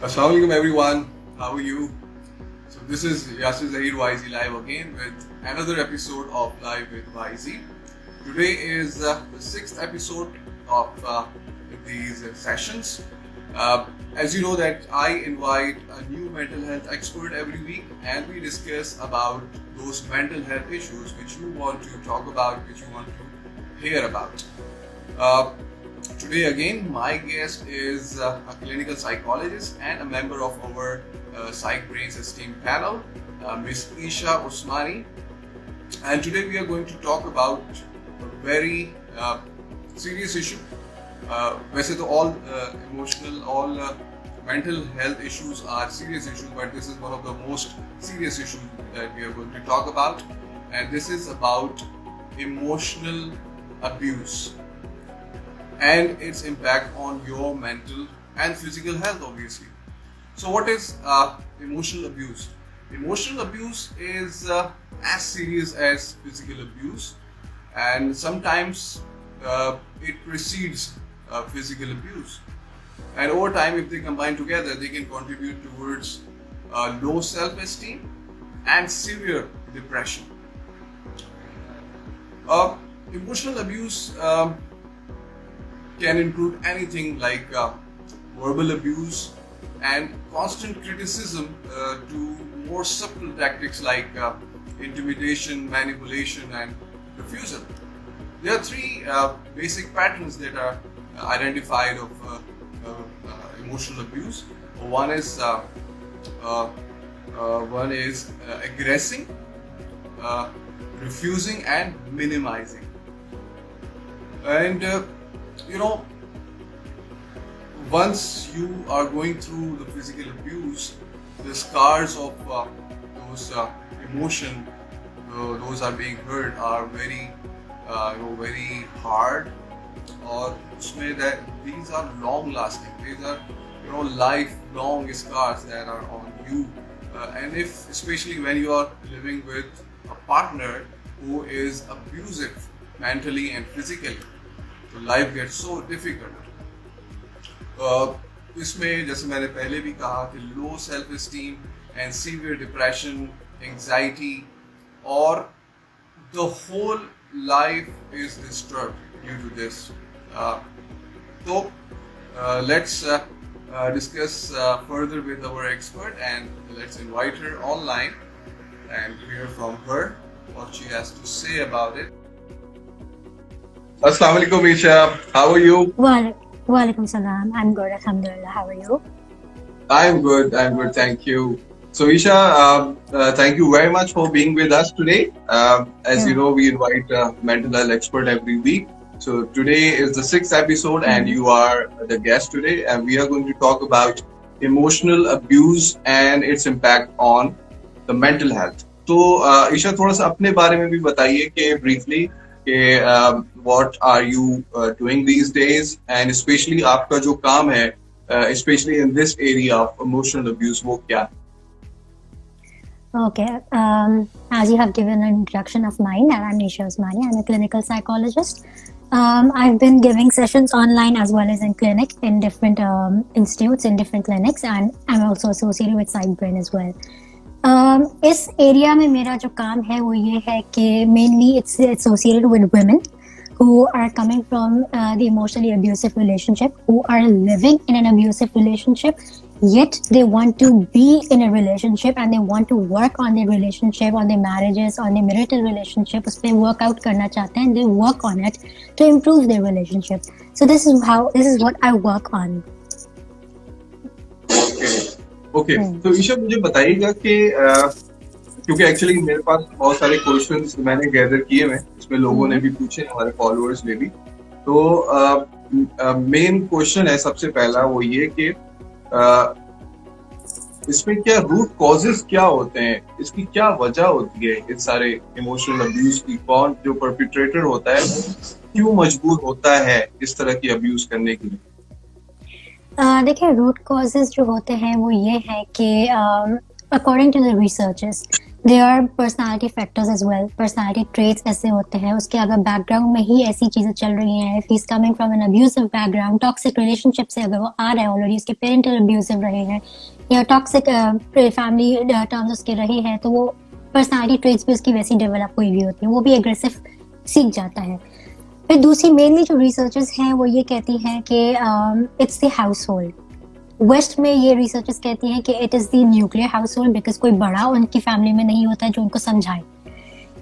Assalamu alaikum everyone. How are you? So this is Yasir Zahir YZ live again with another episode of Live with YZ. Today is the sixth episode of these sessions. As you know that I invite a new mental health expert every week and we discuss about those mental health issues which you want to talk about, which you want to hear about. Today again, my guest is a clinical psychologist and a member of our Psych Brains Esteem panel, Miss Isha Usmani. And today we are going to talk about a very serious issue. वैसे तो all mental health issues are serious issues, but this is one of the most serious issues that we are going to talk about, and this is about emotional abuse and its impact on your mental and physical health, obviously. So what is emotional abuse? Emotional abuse is as serious as physical abuse, and sometimes it precedes physical abuse. And over time, if they combine together, they can contribute towards low self-esteem and severe depression. Emotional abuse can include anything like verbal abuse and constant criticism to more subtle tactics like intimidation, manipulation, and refusal. There are three basic patterns that are identified of emotional abuse. One is aggressing, refusing, and minimizing. And once you are going through the physical abuse, the scars of those emotion, those are being hurt, are very hard, or that these are long lasting. These are lifelong scars that are on you, and if especially when you are living with a partner who is abusive mentally and physically, so life gets so difficult. इसमें जैसे मैंने पहले भी कहा कि low self esteem and severe depression, anxiety, और the whole life is disturbed due to this. So let's discuss further with our expert, and let's invite her online and hear from her what she has to say about it. Assalamu alaikum, Isha. How are you? Walaikum salam. I'm good, alhamdulillah. How are you? I'm good, thank you. So Isha, thank you very much for being with us today. As you know, we invite a mental health expert every week. So today is the sixth episode and you are the guest today, and we are going to talk about emotional abuse and its impact on the mental health. So Isha, थोड़ा सा अपने बारे में भी बताइए कि briefly what are you doing these days, and especially आपका जो काम है, especially in this area of emotional abuse, वो क्या है? Okay, as you have given an introduction of mine, and I'm Isha Usmani. I'm a clinical psychologist. I've been giving sessions online as well as in clinic in different institutes, in different clinics, and I'm also associated with Psych Brain as well. इस area में मेरा जो काम है वो ये है कि mainly it's associated with women who are coming from the emotionally abusive relationship, who are living in an abusive relationship, yet they want to be in a relationship and they want to work on their relationship, on their marriages, on their marital relationship. उस पे work out करना चाहते हैं, and they work on it to improve their relationship. So this is what I work on. Okay. तो ईशा मुझे बताइएगा कि क्योंकि एक्चुअली मेरे पास बहुत सारे क्वेश्चंस मैंने गैदर किए हैं, इसमें लोगों ने भी पूछे, हमारे फॉलोअर्स ने भी. तो मेन क्वेश्चन है सबसे पहला वो ये कि इसमें क्या रूट कॉजेस क्या होते हैं, इसकी क्या वजह होती है इस सारे इमोशनल अब्यूज की, कौन जो परपिट्रेटर होता है क्यों मजबूर होता है इस तरह की अब्यूज करने के लिए? देखिए, रूट कॉजेज जो होते हैं वो ये है कि according to the researchers there are personality factors as well, personality traits ऐसे होते हैं, उसके अगर बैकग्राउंड में ही ऐसी चीजें चल रही हैं, if he is coming from N abusive background, toxic relationship से अगर वो आ रहा है, ऑलरेडी उसके पेरेंटल अब्यूसिव रहे हैं या टॉक्सिक फैमिली टर्म्स उसके रहे हैं, तो वो पर्सनालिटी ट्रेट्स भी उसकी वैसी डेवलप हुई हुई होती है, वो भी एग्रेसिव सीख जाता है। फिर दूसरी मेनली जो रिसर्चर्स हैं वो ये कहती हैं कि it's the household. West में ये रिसर्चर्स कहती हैं कि it is the nuclear household, because कोई बड़ा उनकी फैमिली में नहीं होता है जो उनको समझाए।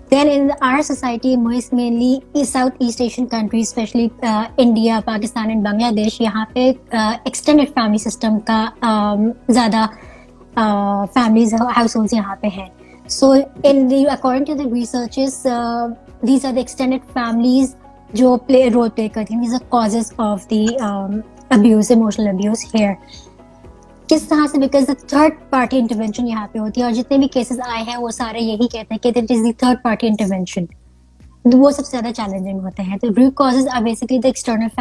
Then in our society most mainly South East Asian countries, specially India, Pakistan and Bangladesh, यहाँ पे एक्सटेंडेड फैमिली सिस्टम का ज़्यादा फैमिलीज हाउस होल्ड यहाँ पे हैं। So in according to the researches these are the extended families जो role play करती हैं। These are causes of the abuse, emotional abuse here. किस तरह से? Because the third party intervention यहाँ पे होती है, और जितने भी cases आए हैं वो सारे यही कहते हैं कि it is the third party intervention, वो सबसे ज्यादा चैलेंजिंग होते हैं। तो root causes are basically the external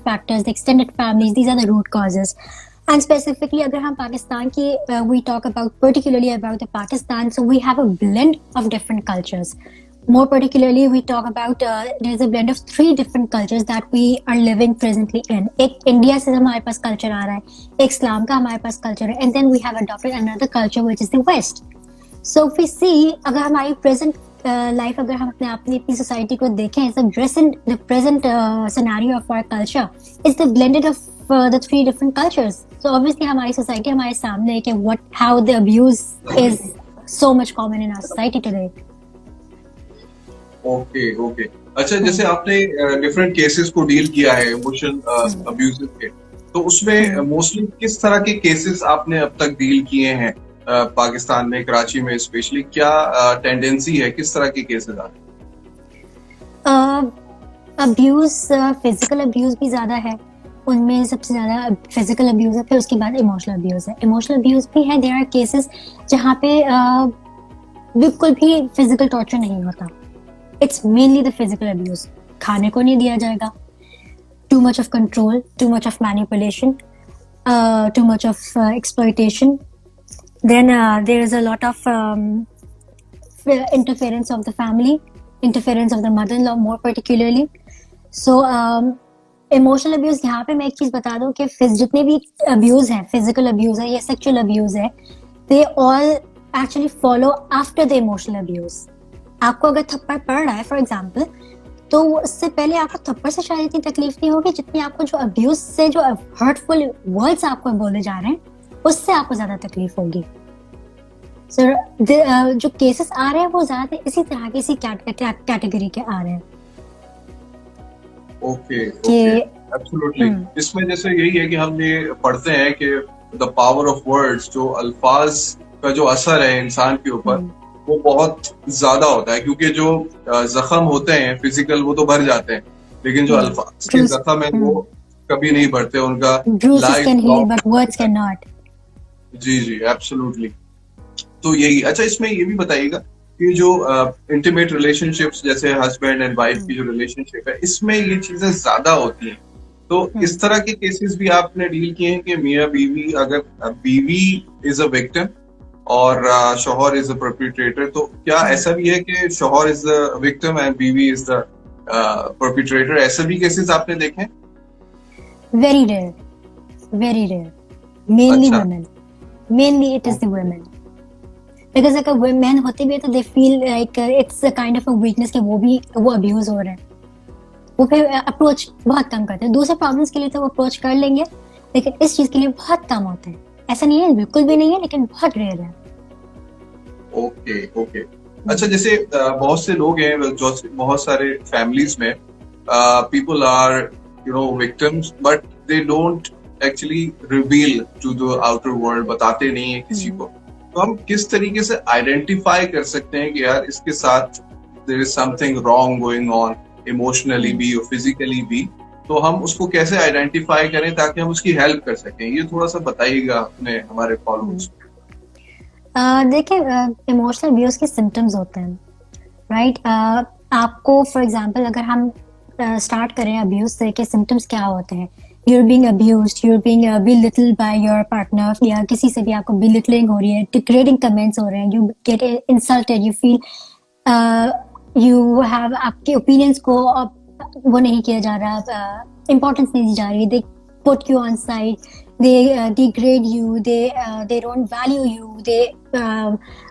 factors, the extended families, these are the root causes. And specifically अगर हम पाकिस्तान की we talk about particularly about the Pakistan, so we have a blend of different cultures. More particularly, we talk about there is a blend of 3 different cultures that we are living presently in. एक India से हमारे पास culture आ रहा है, एक इस्लाम का हमारे पास culture है, and then we have adopted another culture which is the West. So if we see, अगर हमारी present life, अगर हम अपनी सोसाइटी को देखें, the present scenario of our culture is the blended of the 3 different cultures. So obviously हमारी society हमारे सामने है कि how the abuse is so much common in our society today. Okay. अच्छा, जैसे आपने डिफरेंट केसेस को डील किया है इमोशनल अब्यूज के, तो उसमें मोस्टली किस तरह के केसेस आपने अब तक डील किए हैं पाकिस्तान में, कराची में स्पेशली? क्या टेंडेंसी है, किस तरह के केसेस आते हैं? अब्यूज, फिजिकल अब्यूज भी ज्यादा है, उनमें सबसे ज्यादा फिजिकल अब्यूज है, फिर उसके बाद इमोशनल अब्यूज है। इमोशनल अब्यूज भी है, देयर आर केसेस जहाँ पे बिल्कुल भी फिजिकल टॉर्चर नहीं होता, it's mainly the physical abuse. खाने को नहीं दिया जाएगा, too much of control, too much of manipulation, too much of exploitation, then there is a lot of interference of the family, interference of the mother-in-law more particularly. So emotional abuse, यहाँ पे मैं एक चीज बता दूं कि जितने भी अब्यूज हैं, फिजिकल अब्यूज है या सेक्सुअल अब्यूज है, they all actually follow after the emotional abuse. आपको अगर थप्पड़ पड़ रहा है फॉर एग्जाम्पल, तो उससे पहले आपको थप्पड़ से शायद इतनी तकलीफ नहीं होगी जितनी आपको जो अब्यूज से, जो हर्टफुल वर्ड्स आपको बोले जा रहे हैं, उससे आपको ज्यादा तकलीफ होगी। जो केसेस आ रहे हैं वो ज्यादा इसी तरह की, इसी कैटेगरी के आ रहे हैं। Okay, absolutely. इसमें जैसे यही है कि हम ये पढ़ते हैं कि द पावर ऑफ वर्ड्स, जो अल्फाज का जो असर है इंसान के ऊपर, वो बहुत ज्यादा होता है, क्योंकि जो जख्म होते हैं फिजिकल वो तो भर जाते हैं, लेकिन जो अल्फाज के जख्म है वो कभी नहीं भरते, उनका जी, एब्सोल्युटली। तो यही। अच्छा, इसमें ये भी बताइएगा कि जो इंटीमेट रिलेशनशिप्स, जैसे हस्बैंड एंड वाइफ की जो रिलेशनशिप है, इसमें ये चीजें ज्यादा होती हैं, तो इस तरह के केसेस भी आपने डील किए हैं कि मियाँ बीवी, अगर बीवी इज अ विक्टिम और शौहर इज अ परपिट्रेटर, तो क्या ऐसा भी है कि शौहर इज द विक्टिम एंड बीवी इज द परपिट्रेटर? ऐसे भी केसेस आपने देखे? Very rare, mainly women, mainly it is the women, because अगर वुमेन होती भी है तो they feel like it's a kind of a weakness कि वो अब्यूज हो रहे हैं, वो फिर अप्रोच बहुत कम करते हैं। दूसरे प्रॉब्लम्स के लिए तो वो अप्रोच कर लेंगे, लेकिन इस चीज के लिए बहुत कम होते हैं। ऐसा नहीं है, बिल्कुल भी नहीं है, लेकिन बहुत रेयर है। ओके। अच्छा, जैसे बहुत से लोग हैं, जो बहुत सारे फैमिलीज में people are victims, but they don't actually reveal to the outer world, बताते नहीं है किसी को। तो हम किस तरीके से आइडेंटिफाई कर सकते हैं कि यार इसके साथ there is something wrong going on, emotionally भी और फिजिकली भी? तो हम उसको कैसे आइडेंटिफाई करें ताकि हम उसकी हेल्प कर सकें? ये थोड़ा सा बताइएगा अपने हमारे फॉलोअर्स को। देखिए, इमोशनल अब्यूज के सिम्टम्स होते हैं, राइट? आपको फॉर एग्जांपल अगर हम स्टार्ट करें अब्यूज से, के सिम्टम्स क्या होते हैं? you're being abused, you're being belittled by your partner, या किसी से भी आपको belittling हो रही है, degrading comments हो रहे हैं, you get insulted, you feel you have आपके opinions को वो नहीं किया जा रहा, importance नहीं दी जा रही, they put you on side, they degrade you, they don't value you, they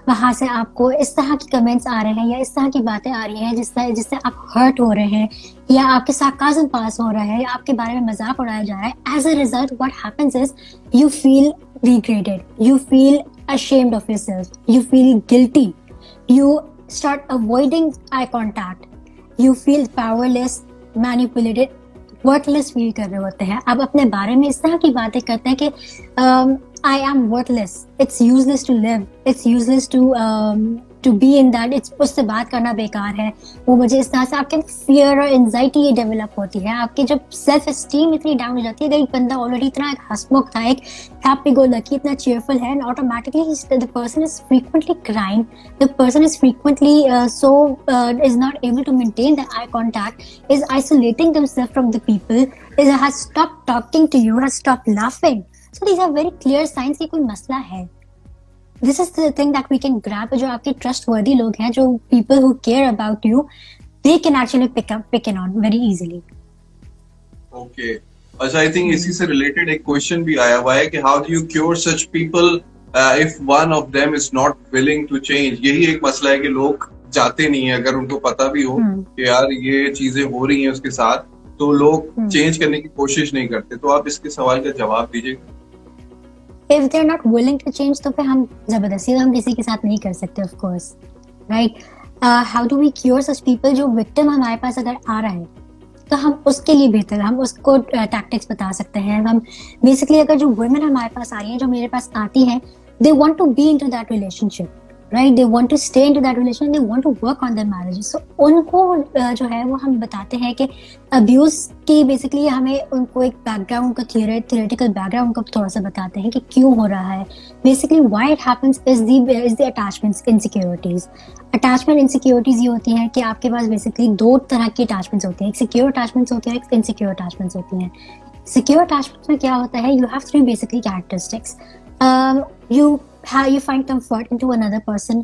वहाँ से आपको इस तरह की कमेंट्स आ रहे हैं या इस तरह की बातें आ रही हैं जिससे आप हर्ट हो रहे हैं या आपके सार्काज़म पास हो रहा है या आपके बारे में मजाक उड़ाया जा रहा है. As a result what happens is you feel degraded, you feel ashamed of yourself, you feel guilty, you start avoiding eye contact, you feel powerless, manipulated, worthless feel कर रहे होते हैं. आप अपने बारे में इस तरह की बातें करते हैं कि I am worthless, it's useless to live, it's useless to be in that, it's उससे बात करना बेकार है. वो मुझे इस तरह से आपके फियर और एंजाइटी ये डेवलप होती है. आपकी जब सेल्फ एस्टीम इतनी डाउन हो जाती है, अगर एक बंदा ऑलरेडी इतना एक हंसमुख था, एक हैप्पी गो लकी, इतना चीयरफुल है, and automatically the person is frequently crying, the person is frequently is not able to maintain the eye contact, is isolating themselves from the people, has stopped talking to you, has stopped laughing. So these are very clear signs कि कोई मसला है. This is the thing that we can grab. जो आपके trustworthy लोग हैं, जो people who care about you, they can actually pick it on very easily. Okay. अच्छा, I think इसी से related एक question भी आया हुआ है कि how do you cure such people if one of them is not willing to change. यही एक मसला है कि लोग जाते नहीं है, अगर उनको पता भी हो कि यार ये चीजें हो रही हैं उसके साथ, तो लोग चेंज करने की कोशिश नहीं करते. तो आप इसके सवाल का जवाब दीजिएगा. If they're not willing to change, तो फिर हम जबरदस्ती हम किसी के साथ नहीं कर सकते, of course, right? How do we cure such people? जो victim हमारे पास अगर आ रहा है, तो हम उसके लिए बेहतर हम उसको tactics बता सकते हैं. हम basically अगर जो women हमारे पास आ रही हैं, जो मेरे पास आती हैं, they want to be into that relationship, right? They want to stay into that relationship, they want to work on their marriages. So उनको जो है वो हम बताते हैं कि abuse की basically हमें उनको एक background का theoretical background को थोड़ा सा बताते हैं कि क्यों हो रहा है. Basically why it happens is the attachments insecurities. Attachment insecurities ये होती हैं कि आपके पास basically दो तरह की attachments होती हैं. एक secure attachments होती है, एक insecure attachments होती हैं. Secure attachments में क्या होता है? You have three basically characteristics. You find comfort into another person,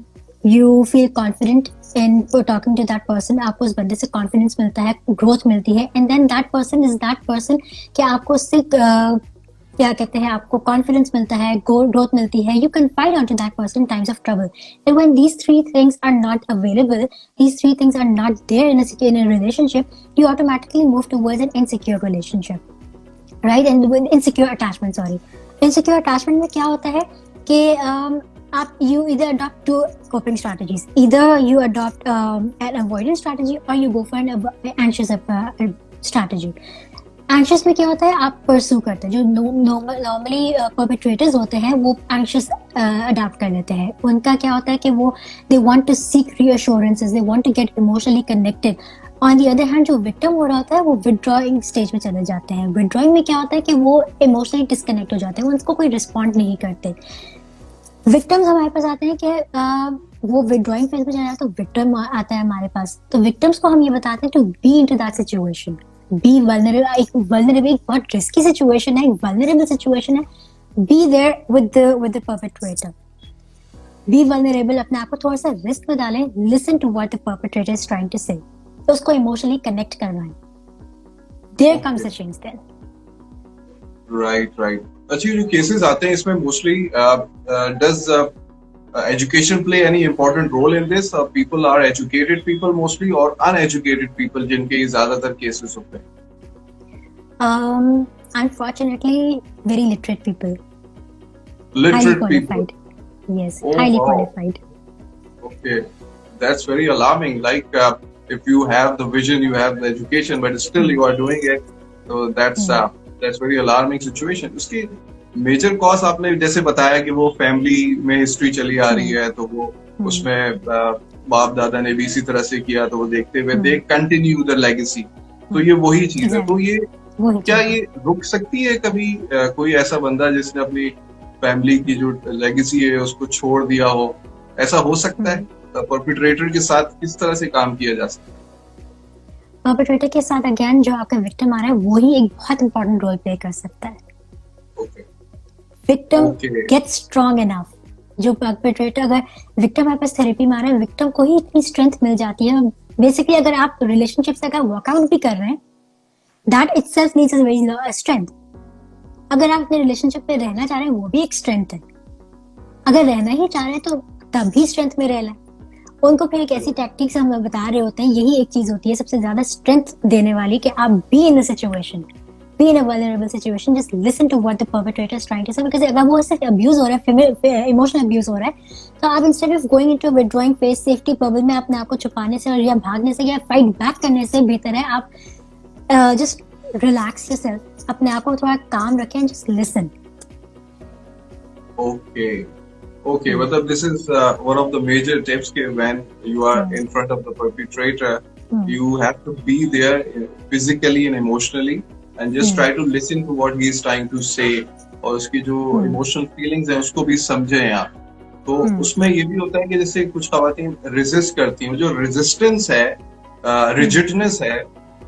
you feel confident in talking to that person, आपको उस बंदे से confidence मिलता है, growth मिलती है, and then that person is that person कि आपको उससे क्या कहते हैं, आपको confidence मिलता है, growth मिलती है, you confide onto that person in times of trouble. And when these three things are not available, these three things are not there in a relationship, you automatically move towards an insecure relationship, right? And with insecure attachment, insecure attachment में क्या होता है कि आप you either adopt two coping strategies. Either you adopt an avoidance strategy or you go for an anxious strategy. Anxious में क्या होता है, आप pursue करते हैं. जो normally perpetrators होते हैं वो anxious adapt कर लेते हैं. उनका क्या होता है कि वो they want to seek reassurances, they want to get emotionally connected. On the other hand, जो victim हो रहा होता है वो withdrawing stage में चले जाते हैं. Withdrawing में क्या होता है कि वो emotionally disconnect हो जाते हैं, उनको कोई respond नहीं करते. Victims हमारे पास आते हैं कि वो withdrawing phase में चला जाता है, तो victim आता है हमारे पास. तो victims को हम ये बताते हैं to be into that situation, be vulnerable. एक vulnerable एक बहुत risky situation है, एक vulnerable situation है. Be there with the perpetrator. Be vulnerable, अपने आप को थोड़ा सा risk में डालें. Listen to what the perpetrator is trying to say. तो उसको emotionally connect करवाएं. There comes the change then. Right. अच्छा, जो केसेस आते हैं इसमें mostly does education play any important role in this? People are educated people mostly or uneducated people जिनके ज्यादातर केसेस होते हैं? Unfortunately, very literate people. Literate highly qualified. People. Yes, highly qualified. Okay, that's very alarming. Like if you have the vision, you have the education, but still you are doing it. So that's very alarming situation. उसकी major cause आपने जैसे बताया कि वो family में history चली आ रही है, तो वो उसमें बाप दादा ने भी इसी तरह से किया, तो वो देखते हुए दे कंटिन्यू द लेगेसी. तो ये वही चीज है. तो ये क्या ये रुक सकती है कभी कोई ऐसा बंदा जिसने अपनी फैमिली की जो लेगेसी है उसको छोड़ दिया हो? ऐसा हो सकता है? परपिट्रेटर के साथ किस तरह से काम किया जा सकता है? परपेट्रेटर के साथ अगेन जो आपका विक्टिम आ रहा है वो ही एक बहुत इंपॉर्टेंट रोल प्ले कर सकता है. Okay victim okay get strong enough. जो परपेट्रेटर, अगर विक्टिम हमारे पास थेरेपी में आ रहा है, विक्टिम को ही इतनी स्ट्रेंथ मिल जाती है. बेसिकली अगर आप रिलेशनशिप से अगर वर्कआउट भी कर रहे हैं, that itself needs a very strength. अगर आप अपने रिलेशनशिप पे रहना चाह रहे हैं वो भी एक स्ट्रेंथ है. अगर रहना ही चाह रहे हैं तो तब भी स्ट्रेंथ में रह लें. उनको फिर एक ऐसी टैक्टिक्स हम बता रहे होते हैं, यही एक चीज होती है सबसे ज्यादा स्ट्रेंथ देने वाली, कि आप be in the situation, be in a vulnerable situation, just listen to what the perpetrator is trying to say. Because अगर वो सिर्फ अब्यूज हो रहा है, इमोशनल अब्यूज हो रहा है, तो आप instead of going into withdrawing face, safety bubble में अपने आप को छुपाने से और या भागने से या फाइट बैक करने से बेहतर है आप जस्ट रिलैक्स योरसेल्फ, अपने आप को थोड़ा काम रखें and just listen. Okay okay. मतलब this is one of the major tips कि when you are in front of the perpetrator, you have to be there physically and emotionally and just try to listen to what he is trying to say, और उसकी जो emotional feelings हैं उसको भी समझें आप. तो उसमें ये भी होता है कि जैसे कुछ खवातीन रेजिस्ट करती हैं, जो रेजिस्टेंस है, रिजिडनेस है,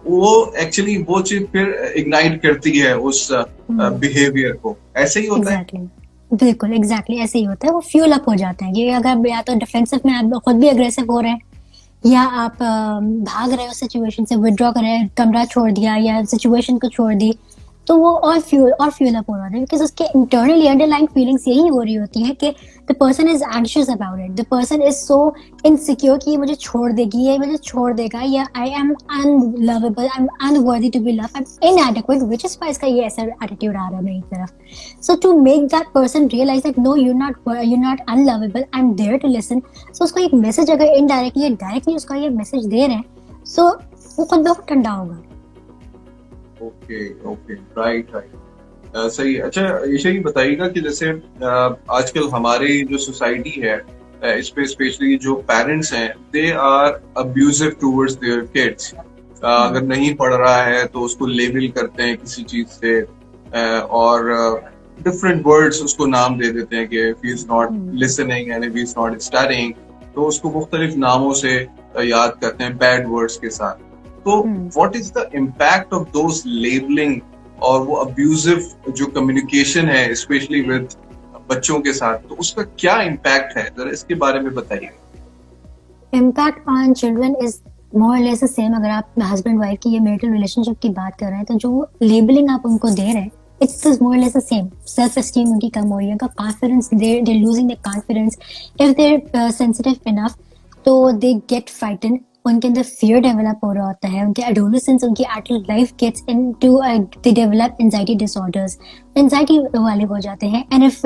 वो एक्चुअली वो चीज फिर इग्नाइट करती है उस बिहेवियर को. ऐसे ही होता है. बिल्कुल एग्जैक्टली ऐसे ही होता है. वो फ्यूल अप हो जाते हैं. ये अगर या तो डिफेंसिव में आप खुद भी अग्रेसिव हो रहे हैं, या आप भाग रहे हो सिचुएशन से, विड्रॉ कर रहे हैं, कमरा छोड़ दिया या सिचुएशन को छोड़ दी, तो वो और फ्यूल अप हो रहा है. बिकॉज उसके इंटरनली अंडरलाइंग फीलिंग्स यही हो रही होती है कि the person is anxious about it, the person is so insecure कि ये मुझे छोड़ देगी, ये मुझे छोड़ देगा, या I am unlovable, I am unworthy to be love, I am inadequate, which is why इसका ये ऐसा एटीट्यूड आ रहा है मेरी तरफ. So to make that person realise that no, you're not unlovable, I'm there to listen. So उसको एक मैसेज अगर इनडायरेक्टली या डायरेक्टली उसका ये मैसेज दे रहे हैं, सो वो खुद बहुत ठंडा होगा. Okay okay. Right right. सही. अच्छा ये बताइएगा कि जैसे आजकल हमारी जो सोसाइटी है, इस पे स्पेशली जो पेरेंट्स हैं, they are abusive towards their kids. अगर नहीं पढ़ रहा है तो उसको लेबल करते हैं किसी चीज से, और डिफरेंट वर्ड्स उसको नाम दे देते हैं कि if he is not listening and if he is not studying, तो उसको मुख्तलिफ नामों से याद करते हैं, बैड वर्ड्स के साथ. तो what is the impact of those labelling और वो अब्यूजिव जो कम्युनिकेशन है स्पेशली विद बच्चों के साथ, तो उसका क्या इम्पैक्ट है, जरा इसके बारे में बताइए. Impact on children is more और लेस द सेम. अगर आप हस्बैंड वाइफ की ये मैरिटल रिलेशनशिप की बात कर रहे हैं, तो जो लेबलिंग आप उनको दे रहे हैं, it's just more or less the same. Self-esteem उनकी कम हो रही है, उनका confidence, they're losing their confidence. If they're sensitive enough, तो they get frightened. उनके अंदर fear develop हो रहा होता है. उनके adolescence, उनकी adult life gets into, they develop anxiety disorders. Anxiety वाले हो जाते हैं. And if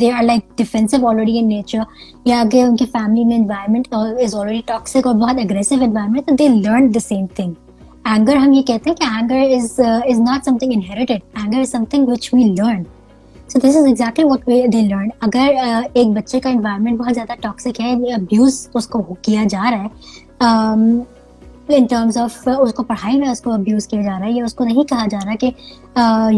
they are like defensive already in nature, या अगर उनकी family में environment is already toxic और बहुत aggressive environment, तो they learn the same thing. Anger, हम ये कहते हैं कि anger is not something inherited. Anger is something which we learn. So this is exactly what they learn. अगर एक बच्चे का environment बहुत ज़्यादा toxic है, abuse उसको किया जा रहा है, in terms of उसको पढ़ाई में उसको abuse किया जा रहा है, या उसको नहीं कहा जा रहा कि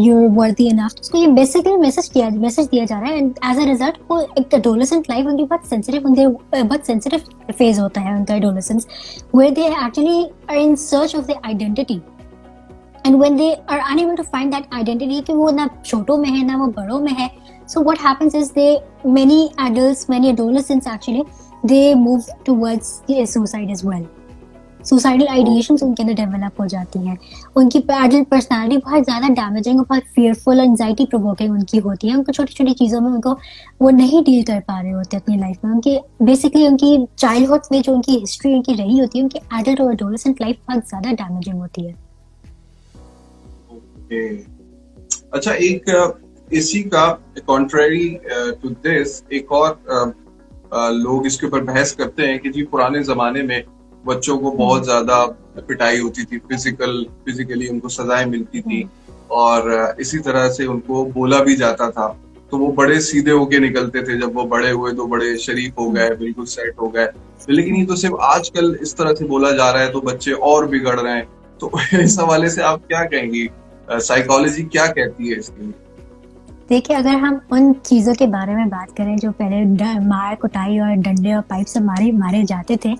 you're worthy enough, तो उसको ये basically मैसेज दिया जा रहा है. and as a result वो एक adolescent life उनकी बहुत sensitive phase होता है उनका adolescence, where they actually are in search of their identity. And when they are unable to find that identity, कि वो ना छोटों में है ना वो बड़ों में है, so what happens is many adolescents actually, they move towards suicide as well. Suicidal ideations उनके अंदर डेवलप हो जाती हैं. उनकी एडल्ट पर्सनालिटी बहुत ज़्यादा डैमेजिंग और बहुत फियरफुल, एंजाइटी प्रोवोकिंग उनकी होती है. उनको छोटी छोटी चीज़ों में उनको वो नहीं डील कर पा रहे होते अपनी लाइफ में. उनकी बेसिकली उनकी चाइल्डहुड में जो उनकी हिस्ट्री उनकी रही होती है, उनकी एडल्ट और एडोलेसेंट लाइफ बहुत ज़्यादा डैमेजिंग होती है. अच्छा, एक इसी का कॉन्ट्रेरी टू दिस एक और लोग इसके ऊपर बहस करते हैं कि जी पुराने जमाने में बच्चों को बहुत ज्यादा पिटाई होती थी, फिजिकली उनको सजाएं मिलती थी, और इसी तरह से उनको बोला भी जाता था, तो वो बड़े सीधे होके निकलते थे. जब वो बड़े हुए तो बड़े शरीफ हो गए, बिल्कुल सेट हो गए. लेकिन ये तो सिर्फ आजकल इस तरह से बोला जा रहा है, तो बच्चे और बिगड़ रहे हैं. तो इस हवाले से आप क्या कहेंगी, साइकोलॉजी क्या कहती है इसके लिए? देखिए, अगर हम उन चीजों के बारे में बात करें जो पहले मार कुटाई और डंडे और पाइप से मारे जाते थे,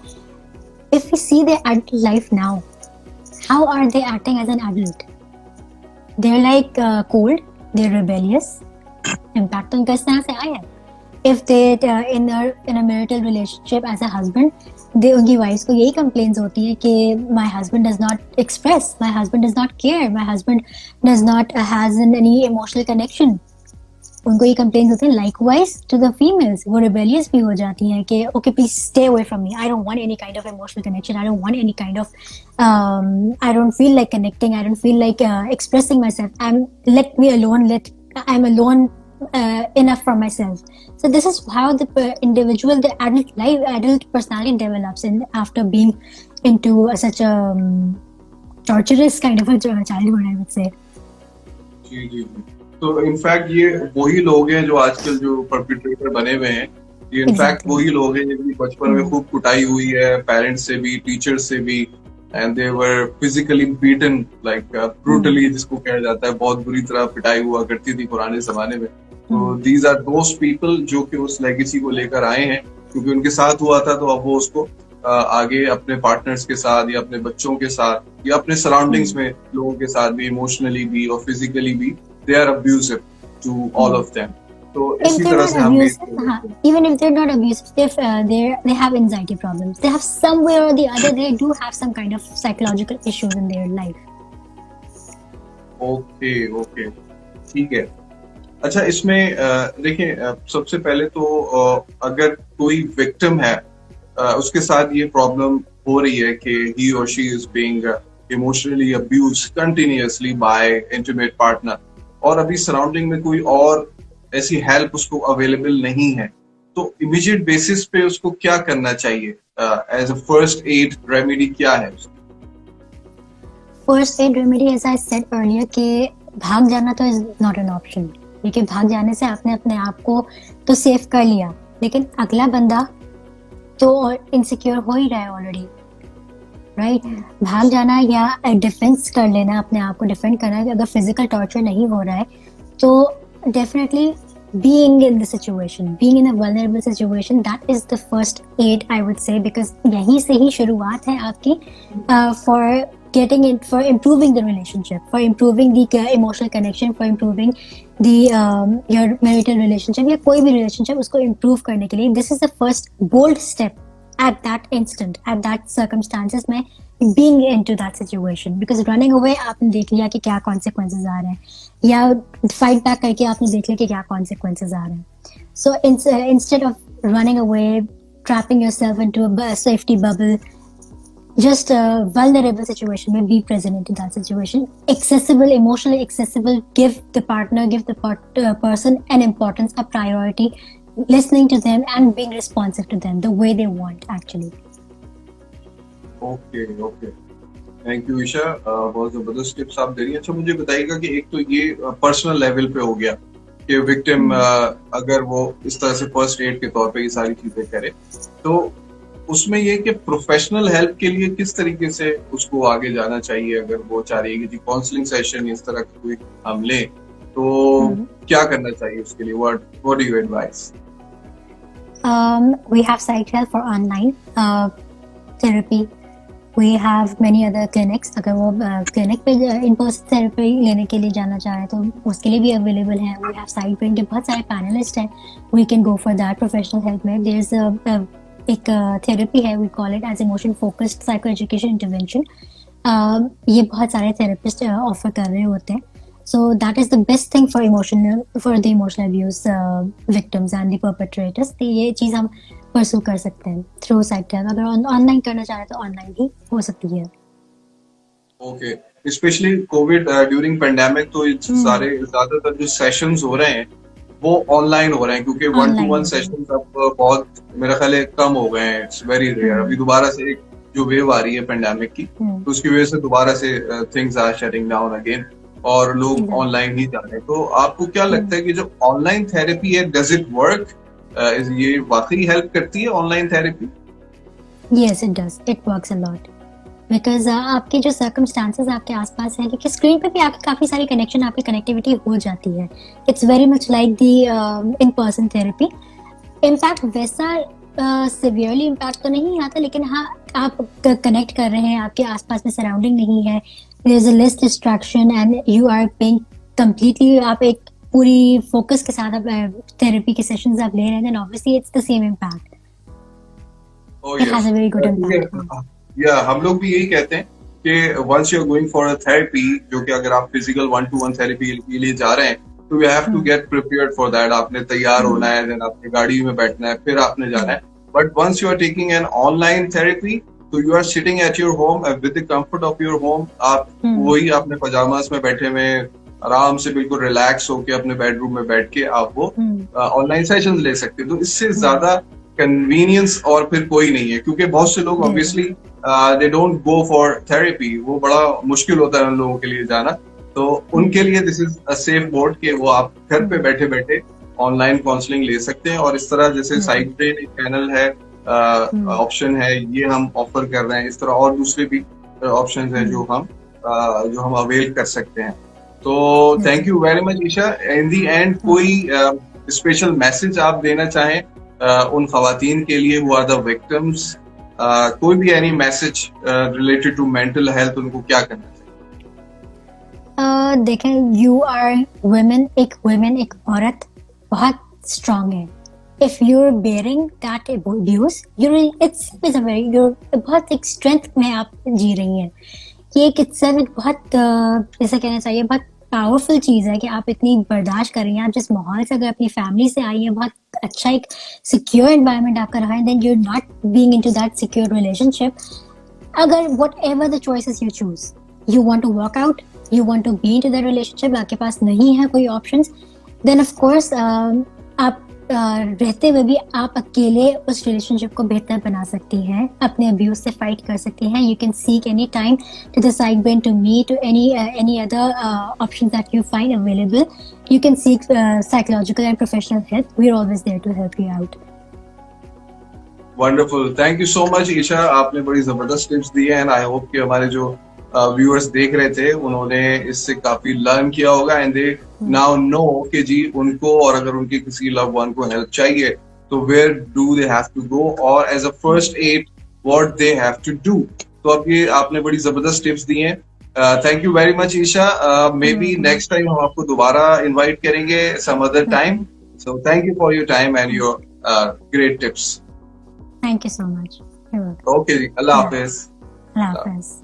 if we see their adult life now, how are they acting as an adult? They're like cold, they're rebellious. Impact तो उनका इस तरह से आया है. If they in a marital relationship as a husband, they उनकी wives को यही complaints होती है कि my husband does not express, my husband does not care, my husband does not has any emotional connection. उनको ये complaints होते हैं. Likewise to the females, वो rebellious भी हो जाती हैं कि okay please stay away from me, I don't want any kind of emotional connection, I don't want any kind of I don't feel like connecting, I don't feel like expressing myself, let me alone, I'm alone enough for myself. So this is how the individual, the adult personality develops after being into such a torturous kind of a childhood, I would say. जी जी जी. तो in fact ये वही लोग हैं जो आजकल जो perpetrator बने हुए हैं, ये इनफैक्ट Exactly. वही लोग हैं जिनकी बचपन में खूब कुटाई हुई है, पेरेंट्स से भी, टीचर्स से भी, and they were physically beaten like brutally, जिसको कहा जाता है, बहुत बुरी तरह पिटाई हुआ करती थी पुराने जमाने में. तो दीज आर दोज पीपल जो कि उस लेगेसी को लेकर आए हैं, क्योंकि उनके साथ हुआ था, तो अब वो उसको आगे अपने पार्टनर्स के साथ या अपने बच्चों के साथ या अपने सराउंडिंग्स में लोगों के साथ भी, इमोशनली भी और फिजिकली भी, they are abusive to all of them. So If इसी they're तरह not से हम abusive, even if they're not abusive, they have anxiety problems. They have somewhere or the other, they do have some kind of psychological issues in their life. Okay okay, ठीक है. अच्छा, इसमें देखिए, सबसे पहले तो अगर कोई विक्टिम है, उसके साथ ये प्रॉब्लम हो रही है कि he or she is being emotionally abused continuously by intimate partner, और अभी सराउंडिंग में कोई और ऐसी हेल्प उसको अवेलेबल नहीं है, तो इमीडिएट बेसिस पे उसको क्या करना चाहिए? As a first aid remedy क्या है? First aid remedy, as I said earlier, कि भाग जाना तो is not an option. क्योंकि भाग जाने से आपने अपने आप को तो सेफ कर लिया, लेकिन अगला बंदा तो इनसिक्योर हो ही रहा है ऑलरेडी, राइट? भाग जाना या डिफेंस कर लेना, अपने आप को डिफेंड करना, अगर फिजिकल टॉर्चर नहीं हो रहा है तो definitely being in the situation, being in a vulnerable situation, that is the first aid, I would say, because यहीं से ही शुरुआत है आपकी for getting it, for improving the relationship, for improving the emotional connection, for improving the your marital relationship या कोई भी relationship, उसको improve करने के लिए this is the first bold step at that instant, at that circumstances में being into that situation, because running away आपने देख लिया कि क्या consequences आ रहे हैं, या fight back करके आपने देख लिया कि क्या consequences आ रहे हैं. So instead of running away, trapping yourself into a safety bubble, just a vulnerable situation में be present into that situation, accessible, emotionally accessible, give the partner, give the person an importance, a priority, listening to them and being responsive to them the way they want actually. Okay okay, thank you Isha, बहुत जबरदस्त tips आप दे रही हैं. अच्छा, मुझे बताइएगा कि एक तो ये पर्सनल लेवल पे हो गया कि विक्टिम अगर वो इस तरह से फर्स्ट एड के तौर पे ये सारी चीजें करे, तो उसमें ये कि प्रोफेशनल हेल्प के लिए किस तरीके से उसको आगे जाना चाहिए. अगर वो चाह रही है कि जी काउंसलिंग सेशन इस तरह का कोई हम ले, तो क्या करना चाहिए उसके लिए? What do you advice? We have psych help for online therapy. We have many other clinics. अगर वो clinic पे in-person therapy लेने के लिए जाना चाहे तो उसके लिए भी available है. We have side पे बहुत सारे panelists हैं. We can go for that professional help में. There's एक therapy है, we call it as emotion focused psychoeducation intervention. ये बहुत सारे therapists offer कर रहे होते हैं. So that is the best thing for the emotional abuse victims and the perpetrators. तो ये चीज हम pursue कर सकते हैं through site help. अगर online करना चाहे तो online भी हो सकती है. Okay, specially Covid during pandemic तो सारे ज्यादातर जो सेशंस हो रहे हैं वो ऑनलाइन हो रहे हैं, क्योंकि वन टू वन सेशंस अब बहुत मेरा ख्याल है कम हो गए हैं. It's very rare. अभी दोबारा से एक जो वेव आ रही है पेंडेमिक की, तो उसकी वजह से दोबारा से things are shutting down again और लोग ऑनलाइन ही जा रहे हैं. तो आपको क्या लगता है कि जो ऑनलाइन थेरेपी है, डज इट वर्क? ये वाकई हेल्प करती है online therapy? Yes, it does. It works a lot. Because आपके जो circumstances आपके आसपास हैं, क्योंकि स्क्रीन पे भी आपकी काफी सारी कनेक्शन, आपकी कनेक्टिविटी हो जाती है. It's very much like the in-person therapy. Impact वैसा severely इम्पैक्ट तो नहीं आता, लेकिन हाँ आप कनेक्ट कर रहे हैं, आपके आसपास में सराउंडिंग नहीं है, there is a less distraction and you are paying completely, आप एक पूरी फोकस के साथ आप थेरेपी के सेशंस आप ले रहे हैं, then obviously it's the same impact. Oh It has yes. a very good impact. या हम लोग भी यही कहते हैं कि once you're going for a therapy, जो कि अगर आप physical 1-to-1 therapy के लिए जा रहे हैं, तो you have to get prepared for that. आपने तैयार होना है, then आपने गाड़ी में बैठना है, फिर आपने जाना है. But once you are taking an online therapy, so you are sitting at your home with the comfort of your home. आप वही अपने पजामास में बैठे हुए आराम से बिल्कुल रिलैक्स होके अपने बेडरूम में बैठ के आप वो ऑनलाइन सेशंस ले सकते हैं. तो इससे ज्यादा कन्वीनियंस और फिर कोई नहीं है, क्योंकि बहुत से लोग obviously they don't go for therapy. वो बड़ा मुश्किल होता है उन लोगों के लिए जाना. तो उनके लिए this is a safe board कि वो आप घर पे बैठे बैठे ऑनलाइन काउंसलिंग ले सकते हैं. और इस तरह जैसे साइड ब्रेन एक चैनल है, ऑप्शन है, ये हम ऑफर कर रहे हैं. इस तरह और दूसरे भी ऑप्शंस हैं जो हम अवेल कर सकते हैं. तो thank you very much Isha. In the end कोई स्पेशल मैसेज आप देना चाहें उन खवातीन के लिए who are the victims, कोई भी any message related to mental health, उनको क्या करना चाहिए? देखें, यू आर वुमेन, एक औरत बहुत स्ट्रांग है. If you are bearing that abuse, you're बहुत एक स्ट्रेंथ में आप जी रही हैं. ये एक itself एक बहुत जैसे कहना चाहिए बहुत पावरफुल चीज है कि आप इतनी बर्दाश्त कर रही हैं. आप जिस माहौल से अगर अपनी फैमिली से आई है, बहुत अच्छा एक सिक्योर एनवायरनमेंट आपका रहा है, then you are not being into that secure relationship. अगर whatever the choices you choose, you want to walk out, you want to be into that relationship, आपके पास नहीं है कोई ऑप्शंस, देन ऑफ कोर्स आप रहते हुए भी आप अकेले उस रिलेशनशिप को बेहतर बना सकती हैं, अपने अब्यूज से फाइट कर सकती हैं. You can seek any time to the side brain, to me, to any other options that you find available. You can seek psychological and professional help. We are always there to help you out. Wonderful. Thank you so much Isha. आपने बड़ी जबरदस्त tips दी है and I hope कि हमारे जो viewers देख रहे थे उन्होंने इससे काफी लर्न किया होगा एंड दे नाउ नो कि जी उनको और अगर उनके किसी लव वन को हेल्प चाहिए तो where do they have to go, और as a first aid what they have to do. तो अब ये आपने बड़ी जबरदस्त टिप्स दी हैं. Thank you very much Isha. May be next time हम आपको दोबारा इनवाइट करेंगे some other time. So thank you for your time and your great tips. Thank you so much. Okay जी, अल्लाह हाफिज. अल्लाह हाफिज.